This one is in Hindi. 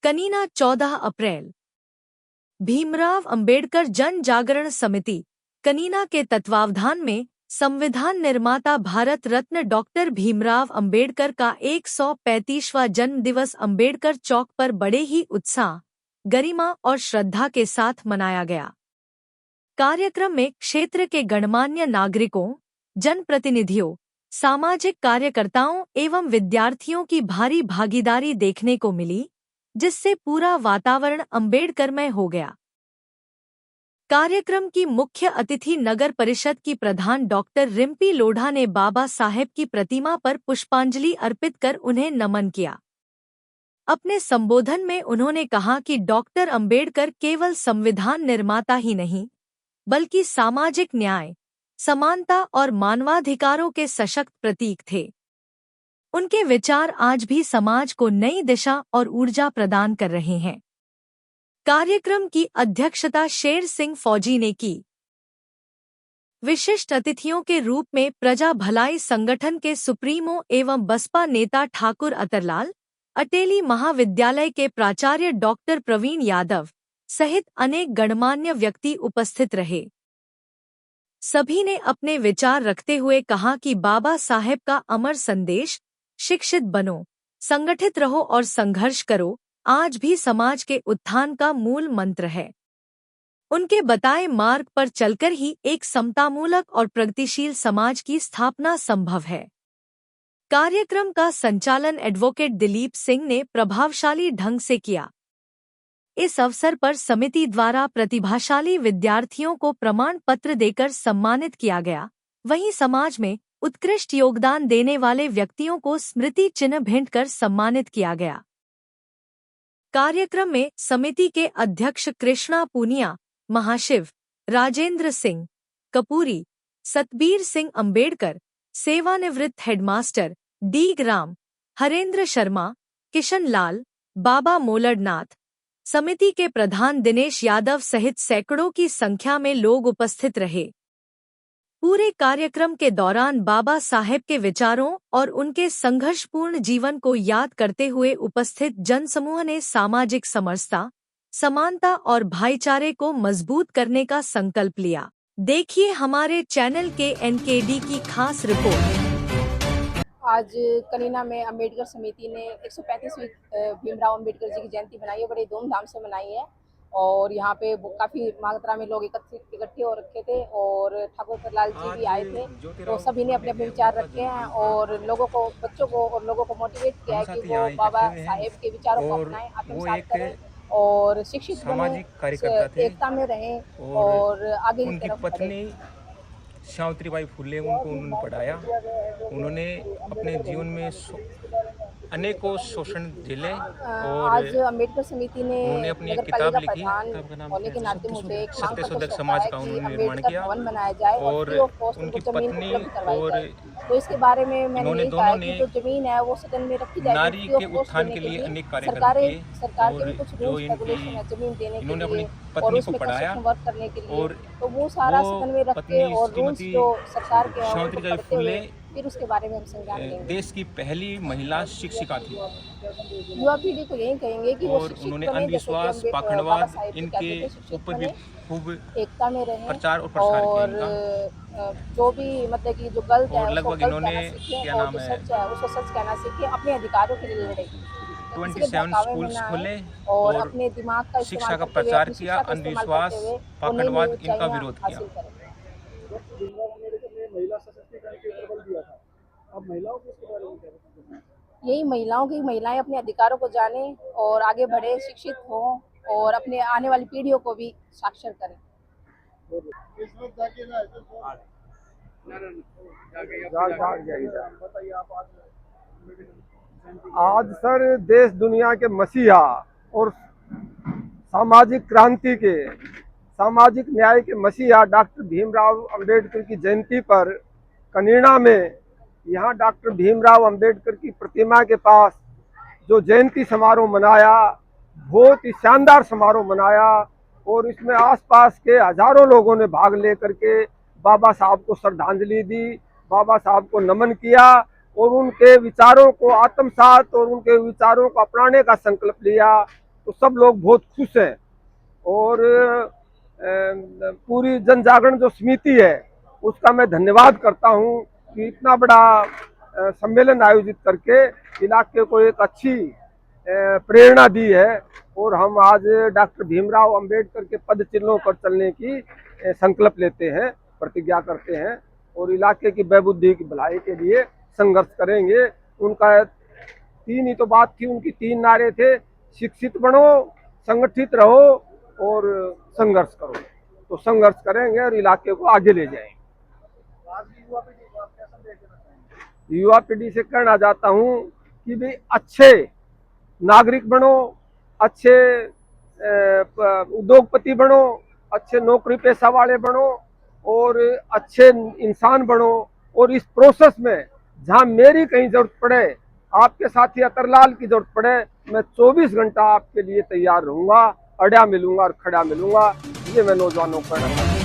कनीना 14 अप्रैल। भीमराव अंबेडकर जन जागरण समिति कनीना के तत्वावधान में संविधान निर्माता भारत रत्न डॉक्टर भीमराव अंबेडकर का 135वां जन्म दिवस अंबेडकर चौक पर बड़े ही उत्साह, गरिमा और श्रद्धा के साथ मनाया गया। कार्यक्रम में क्षेत्र के गणमान्य नागरिकों, जनप्रतिनिधियों, सामाजिक कार्यकर्ताओं एवं विद्यार्थियों की भारी भागीदारी देखने को मिली, जिससे पूरा वातावरण अंबेडकरमय हो गया। कार्यक्रम की मुख्य अतिथि नगर परिषद की प्रधान डॉक्टर रिम्पी लोढ़ा ने बाबा साहेब की प्रतिमा पर पुष्पांजलि अर्पित कर उन्हें नमन किया। अपने संबोधन में उन्होंने कहा कि डॉक्टर अंबेडकर केवल संविधान निर्माता ही नहीं, बल्कि सामाजिक न्याय, समानता और मानवाधिकारों के सशक्त प्रतीक थे। उनके विचार आज भी समाज को नई दिशा और ऊर्जा प्रदान कर रहे हैं। कार्यक्रम की अध्यक्षता शेर सिंह फौजी ने की। विशिष्ट अतिथियों के रूप में प्रजा भलाई संगठन के सुप्रीमो एवं बसपा नेता ठाकुर अतरलाल, अटेली महाविद्यालय के प्राचार्य डॉक्टर प्रवीण यादव सहित अनेक गणमान्य व्यक्ति उपस्थित रहे। सभी ने अपने विचार रखते हुए कहा कि बाबा साहेब का अमर संदेश, शिक्षित बनो, संगठित रहो और संघर्ष करो, आज भी समाज के उत्थान का मूल मंत्र है। उनके बताए मार्ग पर चलकर ही एक समतामूलक और प्रगतिशील समाज की स्थापना संभव है। कार्यक्रम का संचालन एडवोकेट दिलीप सिंह ने प्रभावशाली ढंग से किया। इस अवसर पर समिति द्वारा प्रतिभाशाली विद्यार्थियों को प्रमाण पत्र देकर सम्मानित किया गया। वहीं समाज में उत्कृष्ट योगदान देने वाले व्यक्तियों को स्मृति चिन्ह भेंट कर सम्मानित किया गया। कार्यक्रम में समिति के अध्यक्ष कृष्णा पूनिया, महाशिव, राजेंद्र सिंह कपूरी, सतबीर सिंह अंबेडकर, सेवानिवृत्त हेडमास्टर डी ग्राम, हरेंद्र शर्मा, किशन लाल, बाबा मोलड़नाथ, समिति के प्रधान दिनेश यादव सहित सैकड़ों की संख्या में लोग उपस्थित रहे। पूरे कार्यक्रम के दौरान बाबा साहेब के विचारों और उनके संघर्षपूर्ण जीवन को याद करते हुए उपस्थित जनसमूह ने सामाजिक समरसता, समानता और भाईचारे को मजबूत करने का संकल्प लिया। देखिए हमारे चैनल के एनकेडी की खास रिपोर्ट। आज कनीना में अंबेडकर समिति ने 135वीं भीमराव अंबेडकर जी की जयंती मनाई है, बड़ी धूमधाम से मनाई है। और यहाँ पे काफ़ी मात्रा में लोग इकट्ठे हो रखे थे और ठाकुर प्रलाल जी भी आए थे। तो सभी ने अपने अपने विचार रखे हैं और लोगों को, बच्चों को और लोगों को मोटिवेट किया है कि वो बाबा साहेब के विचारों को अपनाएं, आत्मसात करें और शिक्षित बने, एकता में रहें और आगे की तरफ बढ़ें। सावित्रीबाई फुले उन्होंने पढ़ाया। उन्होंने अपने जीवन में अनेकों शोषण झेले और आज अंबेडकर समिति ने उन्होंने अपनी एक किताब लिखी, किताब का नाम सत्यशोधक समाज का उन्होंने निर्माण किया बनाया जाए और उनकी पत्नी और तो इसके बारे में मैंने दोनों ने जो जमीन है वो सदन में रखी जाए, नारी के उत्थान के लिए अनेक कार्यक्रम किए। सरकार के कुछ रूल्स रेगुलेशन है जमीन देने के लिए, अपनी पत्नी को पढ़ाया वर्क करने के लिए, और तो वो सारा सदन में रख के और रूल्स जो सरकार के सावित्रीबाई फुले फिर उसके बारे में हम संज्ञान लेंगे। देश की पहली महिला शिक्षिका थी। युवा पीढ़ी को यही कहेंगे कि और उन्होंने अंधविश्वास, पाखंडवाद इनके ऊपर भी खूब एकता में रहें, प्रचार और प्रसार किया इनका। जो भी मतलब कि जो गलत है लगभग इन्होंने क्या नाम है सच है उसको सच कहना सीखे, अपने अधिकारों के लिए लड़े, 27 स्कूल्स खोले और अपने दिमाग का शिक्षा का प्रचार किया, अंधविश्वास, पाखंडवाद इनका विरोध किया। यही महिलाएं अपने अधिकारों को जानें और आगे बढ़े, शिक्षित हों और अपने आने वाली पीढ़ियों को भी साक्षर करें। आज सर देश दुनिया के मसीहा और सामाजिक क्रांति के, सामाजिक न्याय के मसीहा डॉक्टर भीमराव अंबेडकर की जयंती पर कनीना में यहाँ डॉक्टर भीमराव अंबेडकर की प्रतिमा के पास जो जयंती समारोह मनाया, बहुत ही शानदार समारोह मनाया और इसमें आसपास के हजारों लोगों ने भाग लेकर के बाबा साहब को श्रद्धांजलि दी, बाबा साहब को नमन किया और उनके विचारों को आत्मसात और उनके विचारों को अपनाने का संकल्प लिया। तो सब लोग बहुत खुश हैं। और पूरी जन जागरण जो समिति है उसका मैं धन्यवाद करता हूं कि इतना बड़ा सम्मेलन आयोजित करके इलाके को एक अच्छी प्रेरणा दी है। और हम आज डॉक्टर भीमराव अंबेडकर के पद चिन्हों पर चलने की संकल्प लेते हैं, प्रतिज्ञा करते हैं और इलाके की बहबुद्धि की भलाई के लिए संघर्ष करेंगे। उनका 3 ही तो बात थी, उनकी 3 नारे थे, शिक्षित बनो, संगठित रहो और संघर्ष करो। तो संघर्ष करेंगे और इलाके को आगे ले जाएंगे। युवा पीढ़ी से कहना चाहता हूँ कि भाई अच्छे नागरिक बनो, अच्छे उद्योगपति बनो, अच्छे नौकरी पेशा वाले बनो और अच्छे इंसान बनो। और इस प्रोसेस में जहां मेरी कहीं जरूरत पड़े, आपके साथी अतरलाल की जरूरत पड़े, मैं 24 घंटा आपके लिए तैयार रहूंगा, अड़ा मिलूंगा और खड़ा मिलूंगा। ये मैं नौजवानों को कहना चाहता हूं।